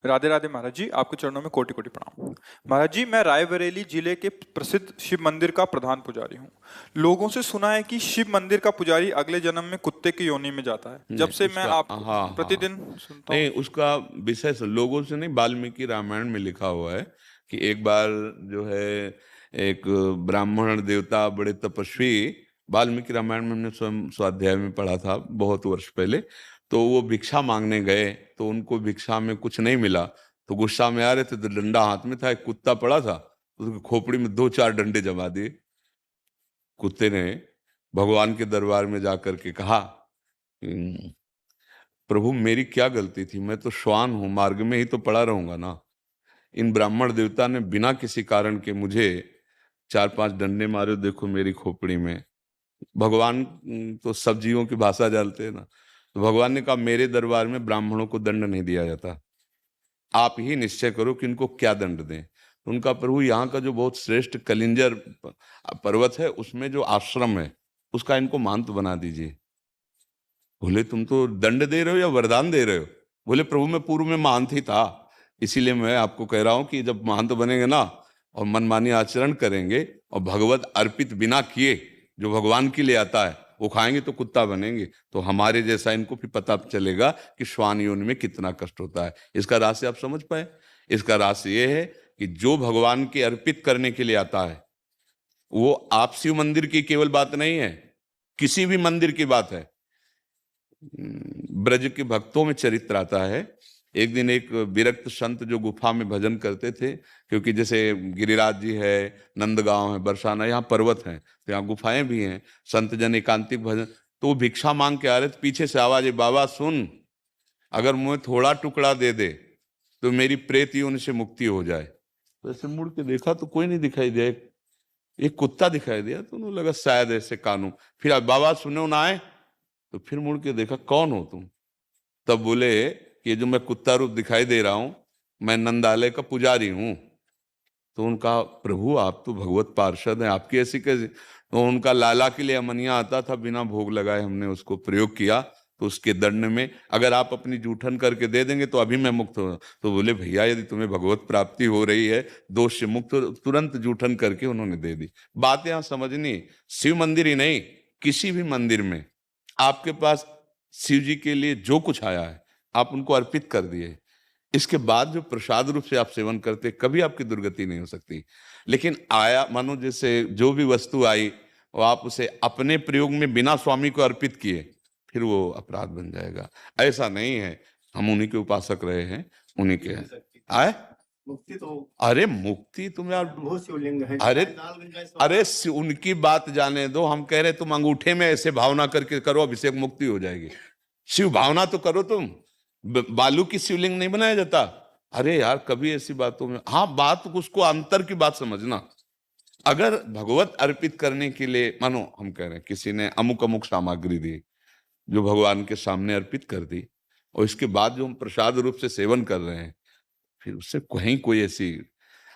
राधे राधे महाराज जी, आपके चरणों में कोटि कोटि प्रणाम। महाराज जी, मैं रायबरेली जिले के प्रसिद्ध शिव मंदिर का प्रधान पुजारी हूँ। लोगों से सुना है कि शिव मंदिर का पुजारी अगले जन्म में कुत्ते की योनि में जाता है। जब नहीं से मैं उसका, आपको हाँ हाँ, प्रतिदिन सुनता नहीं हूँ। उसका विषय से लोगों से नहीं, वाल्मीकि रामायण में लिखा हुआ है कि एक बार जो है एक ब्राह्मण देवता बड़े तपस्वी, वाल्मीकि रामायण में हमने स्वयं स्वाध्याय में पढ़ा था बहुत वर्ष पहले। तो वो भिक्षा मांगने गए तो उनको भिक्षा में कुछ नहीं मिला, तो गुस्सा में आ रहे थे तो डंडा हाथ में था, एक कुत्ता पड़ा था तो उसकी खोपड़ी में दो चार डंडे जमा दिए। कुत्ते ने भगवान के दरबार में जाकर के कहा, प्रभु मेरी क्या गलती थी, मैं तो श्वान हूं, मार्ग में ही तो पड़ा रहूंगा ना। इन ब्राह्मण देवता ने बिना किसी कारण के मुझे चार पांच डंडे मारे, देखो मेरी खोपड़ी में। भगवान तो सब जीवों की भाषा जानते हैं ना। तो भगवान ने कहा मेरे दरबार में ब्राह्मणों को दंड नहीं दिया जाता, आप ही निश्चय करो कि इनको क्या दंड दें। तो उनका प्रभु यहाँ का जो बहुत श्रेष्ठ कलिंजर पर्वत है उसमें जो आश्रम है उसका इनको महंत बना दीजिए। बोले तुम तो दंड दे रहे हो या वरदान दे रहे हो? बोले प्रभु मैं पूर्व में महंत ही था, इसीलिए मैं आपको कह रहा हूं कि जब महंत बनेंगे ना और मनमानी आचरण करेंगे और भगवत अर्पित बिना किए जो भगवान के लिए आता है वो खाएंगे तो कुत्ता बनेंगे, तो हमारे जैसा इनको भी पता चलेगा कि श्वान योनि में कितना कष्ट होता है। इसका रहस्य आप समझ पाए? इसका रहस्य ये है कि जो भगवान के अर्पित करने के लिए आता है, वो आप शिव मंदिर की केवल बात नहीं है, किसी भी मंदिर की बात है। ब्रज के भक्तों में चरित्र आता है। एक दिन एक विरक्त संत जो गुफा में भजन करते थे, क्योंकि जैसे गिरिराज जी है, नंदगांव है, बरसाना, यहाँ पर्वत हैं तो यहाँ गुफाएं भी हैं, संत जन एकांतिक भजन। तो वो भिक्षा मांग के आ रहे थे, पीछे से आवाज है, बाबा सुन, अगर मुझे थोड़ा टुकड़ा दे दे तो मेरी प्रेत योनि से मुक्ति हो जाए। तो ऐसे मुड़ के देखा तो कोई नहीं दिखाई दिया, एक कुत्ता दिखाई दिया, तो उन्हें लगा शायद ऐसे कानून। फिर बाबा सुनो ना आए, तो फिर मुड़ के देखा कौन हो तुम? तब बोले कि ये जो मैं कुत्ता रूप दिखाई दे रहा हूं, मैं नंदालय का पुजारी हूं। तो उनका प्रभु आप तो भगवत पार्षद हैं, आपकी ऐसी कैसी? तो उनका लाला के लिए अमनिया आता था, बिना भोग लगाए हमने उसको प्रयोग किया, तो उसके दंड में अगर आप अपनी जूठन करके दे देंगे तो अभी मैं मुक्त हो। तो बोले भैया यदि तुम्हें भगवत प्राप्ति हो रही है, दोष से मुक्त हो, तुरंत जूठन करके उन्होंने दे दी। बात यहां समझनी, शिव मंदिर ही नहीं, किसी भी मंदिर में आपके पास शिव जी के लिए जो कुछ आया है आप उनको अर्पित कर दिए, इसके बाद जो प्रसाद रूप से आप सेवन करते कभी आपकी दुर्गति नहीं हो सकती। लेकिन आया मानो जैसे जो भी वस्तु आई वो आप उसे अपने प्रयोग में बिना स्वामी को अर्पित किए, फिर वो अपराध बन जाएगा। ऐसा नहीं है, हम उन्हीं के उपासक रहे हैं, उन्हीं के हैं। आए मुक्ति तो, अरे मुक्ति तुम यार, बहुत शिवलिंग है। अरे अरे उनकी बात जाने दो, हम कह रहे तुम अंगूठे में ऐसे भावना करके करो अभिषेक, मुक्ति हो जाएगी। शिव भावना तो करो तुम, बालू की शिवलिंग नहीं बनाया जाता। अरे यार कभी ऐसी बातों में, हाँ बात उसको अंतर की बात समझना। अगर भगवत अर्पित करने के लिए मानो हम कह रहे हैं किसी ने अमुक अमुक सामग्री दी जो भगवान के सामने अर्पित कर दी, और इसके बाद जो हम प्रसाद रूप से सेवन कर रहे हैं, फिर उससे कहीं कोई ऐसी,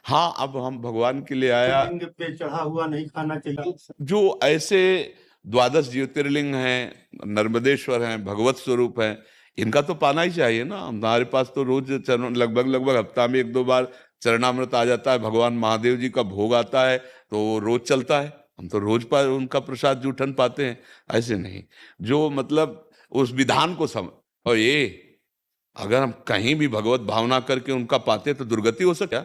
हाँ अब हम भगवान के लिए आया, शिवलिंग पे चढ़ा हुआ नहीं खाना चाहिए। जो ऐसे द्वादश ज्योतिर्लिंग हैं, नर्मदेश्वर हैं, भगवत स्वरूप हैं, इनका तो पाना ही चाहिए ना। हमारे पास तो रोज चरण, लगभग लगभग हफ्ता में एक दो बार चरणामृत आ जाता है, भगवान महादेव जी का भोग आता है तो वो रोज चलता है, हम तो रोज पर उनका प्रसाद जूठन पाते हैं। ऐसे नहीं, जो मतलब उस विधान को समझ, और ये अगर हम कहीं भी भगवत भावना करके उनका पाते तो दुर्गति हो सके क्या?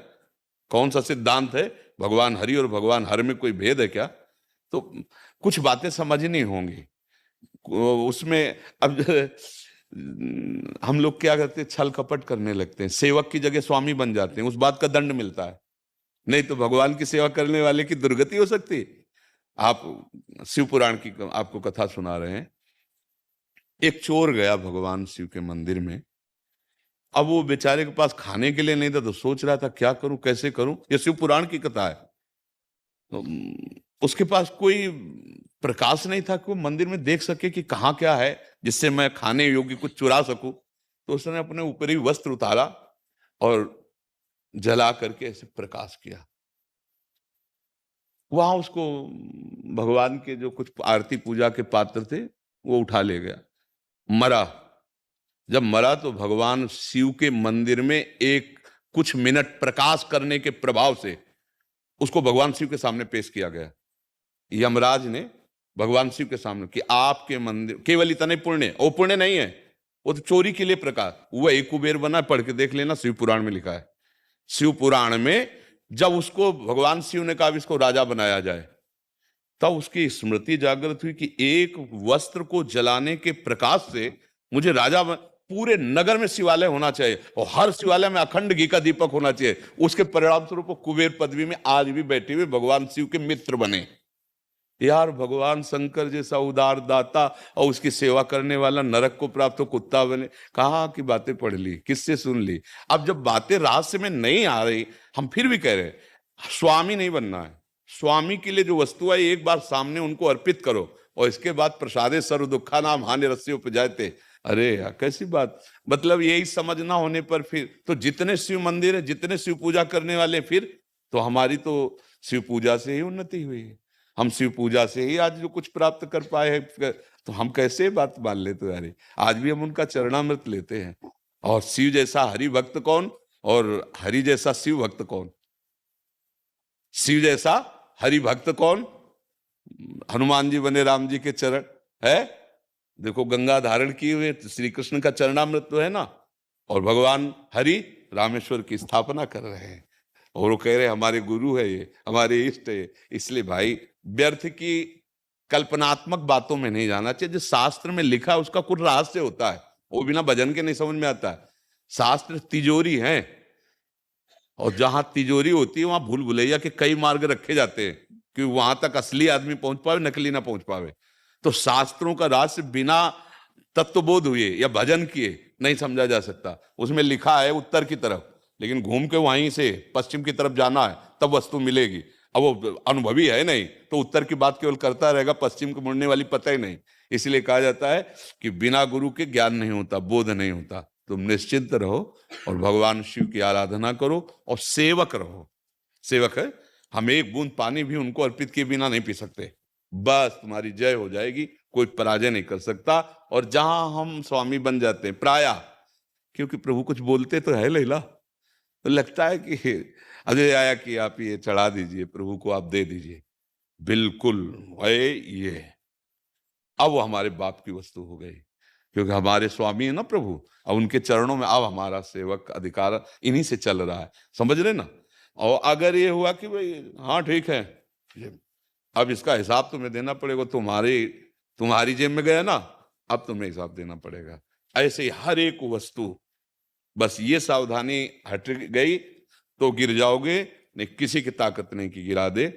कौन सा सिद्धांत है? भगवान हरि और भगवान हर में कोई भेद है क्या? तो कुछ बातें समझनी होंगी उसमें। अब हम लोग क्या करते हैं, छल कपट करने लगते हैं, सेवक की जगह स्वामी बन जाते हैं, उस बात का दंड मिलता है। नहीं तो भगवान की सेवा करने वाले की दुर्गति हो सकती है। आप शिव पुराण की आपको कथा सुना रहे हैं। एक चोर गया भगवान शिव के मंदिर में, अब वो बेचारे के पास खाने के लिए नहीं था तो सोच रहा था क्या करूं कैसे करूं, ये शिव पुराण की कथा है। तो उसके पास कोई प्रकाश नहीं था कि वो मंदिर में देख सके कि कहाँ क्या है जिससे मैं खाने योग्य कुछ चुरा सकूं। तो उसने अपने ऊपरी वस्त्र उतारा और जला करके ऐसे प्रकाश किया। वहां उसको भगवान के जो कुछ आरती पूजा के पात्र थे वो उठा ले गया, मरा। जब मरा तो भगवान शिव के मंदिर में एक कुछ मिनट प्रकाश करने के प्रभाव से उसको भगवान शिव के सामने पेश किया गया। यमराज ने भगवान शिव के सामने कि आपके मंदिर केवल इतने पुण्य, वो पुण्य नहीं है, वो तो चोरी के लिए प्रकाश। वही कुबेर बना, पढ़ के देख लेना, शिव पुराण में लिखा है। शिव पुराण में जब उसको भगवान शिव ने कहा इसको राजा बनाया जाए, तब उसकी स्मृति जागृत हुई कि एक वस्त्र को जलाने के प्रकाश से मुझे राजा पूरे नगर में शिवालय होना चाहिए और हर शिवालय में अखंड घी का दीपक होना चाहिए। उसके परिणाम स्वरूप कुबेर पदवी में आज भी बैठे हुए भगवान शिव के मित्र बने। यार, भगवान शंकर जैसा उदार दाता और उसकी सेवा करने वाला नरक को प्राप्त हो कुत्ता बने। कहाँ की बातें पढ़ ली, किससे सुन ली? अब जब बातें रहस्य में नहीं आ रही, हम फिर भी कह रहे हैं स्वामी नहीं बनना है। स्वामी के लिए जो वस्तु है एक बार सामने उनको अर्पित करो और इसके बाद प्रसादे सर्व दुखा नाम हानि रस्य उपजाते। अरे यार, कैसी बात! मतलब यही समझ ना होने पर फिर तो जितने शिव मंदिर है, जितने शिव पूजा करने वाले, फिर तो हमारी तो शिव पूजा से ही उन्नति हुई है। हम शिव पूजा से ही आज जो कुछ प्राप्त कर पाए हैं, तो हम कैसे बात मान लेते? अरे आज भी हम उनका चरणामृत लेते हैं। और शिव जैसा हरि भक्त कौन और हरि जैसा शिव भक्त कौन? शिव जैसा हरि भक्त कौन? हनुमान जी बने राम जी के चरण है। देखो, गंगा धारण किए हुए श्री कृष्ण का चरणामृत तो है ना, और भगवान हरि रामेश्वर की स्थापना कर रहे हैं और वो कह रहे हमारे गुरु है, ये हमारे इष्ट है। इसलिए भाई, व्यर्थ की कल्पनात्मक बातों में नहीं जाना चाहिए। जो शास्त्र में लिखा है उसका कुछ रहस्य होता है, वो बिना भजन के नहीं समझ में आता है। शास्त्र तिजोरी है और जहां तिजोरी होती है वहां भूल भुलैया के कई मार्ग रखे जाते हैं कि वहां तक असली आदमी पहुंच पावे, नकली ना पहुंच पावे। तो शास्त्रों का रहस्य बिना तत्वबोध हुए या भजन किए नहीं समझा जा सकता। उसमें लिखा है उत्तर की तरफ, लेकिन घूम के वहीं से पश्चिम की तरफ जाना है तब वस्तु मिलेगी। अब वो अनुभवी है नहीं तो उत्तर की बात केवल करता रहेगा, पश्चिम को मुड़ने वाली पता ही नहीं। इसलिए कहा जाता है कि बिना गुरु के ज्ञान नहीं होता, बोध नहीं होता। तुम निश्चिंत रहो और भगवान शिव की आराधना करो और सेवक रहो। सेवक है, हम एक बूंद पानी भी उनको अर्पित किए बिना नहीं पी सकते। बस तुम्हारी जय हो जाएगी, कोई पराजय नहीं कर सकता। और जहां हम स्वामी बन जाते हैं प्रायः, क्योंकि प्रभु कुछ बोलते तो है लैला, तो लगता है कि अजय आया कि आप ये चढ़ा दीजिए, प्रभु को आप दे दीजिए। बिल्कुल ये अब वो हमारे बाप की वस्तु हो गई, क्योंकि हमारे स्वामी है ना प्रभु, अब उनके चरणों में अब हमारा सेवक अधिकार इन्हीं से चल रहा है। समझ रहे ना? और अगर ये हुआ कि भाई हाँ ठीक है, अब इसका हिसाब तुम्हें देना पड़ेगा, तुम्हारी जेब में गया ना, अब तुम्हें हिसाब देना पड़ेगा। ऐसे ही हर एक वस्तु, बस ये सावधानी हट गई तो गिर जाओगे, नहीं किसी की ताकत नहीं कि गिरा दे।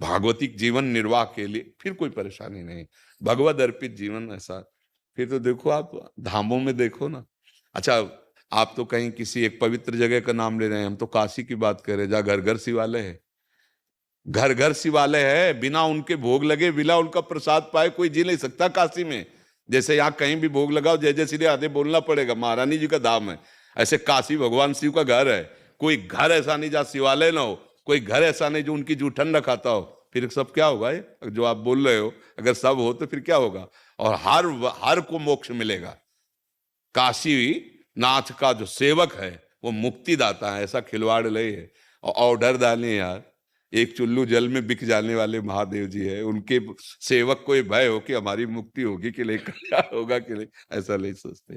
भागवतिक जीवन निर्वाह के लिए फिर कोई परेशानी नहीं, भगवद अर्पित जीवन ऐसा। फिर तो देखो, आप धामों में देखो ना। अच्छा, आप तो कहीं किसी एक पवित्र जगह का नाम ले रहे हैं, हम तो काशी की बात कर रहे हैं जहाँ घर घर शिवालय है। घर घर शिवालय है, बिना उनके भोग लगे, बिना उनका प्रसाद पाए कोई जी नहीं सकता काशी में। जैसे यहाँ कहीं भी भोग लगाओ जय जय श्री राधे बोलना पड़ेगा, महारानी जी का धाम है, ऐसे काशी भगवान शिव का घर है। कोई घर ऐसा नहीं जहाँ शिवालय ना हो, कोई घर ऐसा नहीं जो उनकी जूठन रखाता खाता हो। फिर सब क्या होगा ये जो आप बोल रहे हो? अगर सब हो तो फिर क्या होगा? और हर को मोक्ष मिलेगा। काशी नाथ का जो सेवक है वो मुक्तिदाता है, ऐसा खिलवाड़ नहीं है। और ऑर्डर डाले यार, एक चुल्लू जल में बिक जाने वाले महादेव जी है, उनके सेवक को ये भय हो कि हमारी मुक्ति होगी कि नहीं, क्या होगा कि नहीं, ऐसा नहीं सोचते।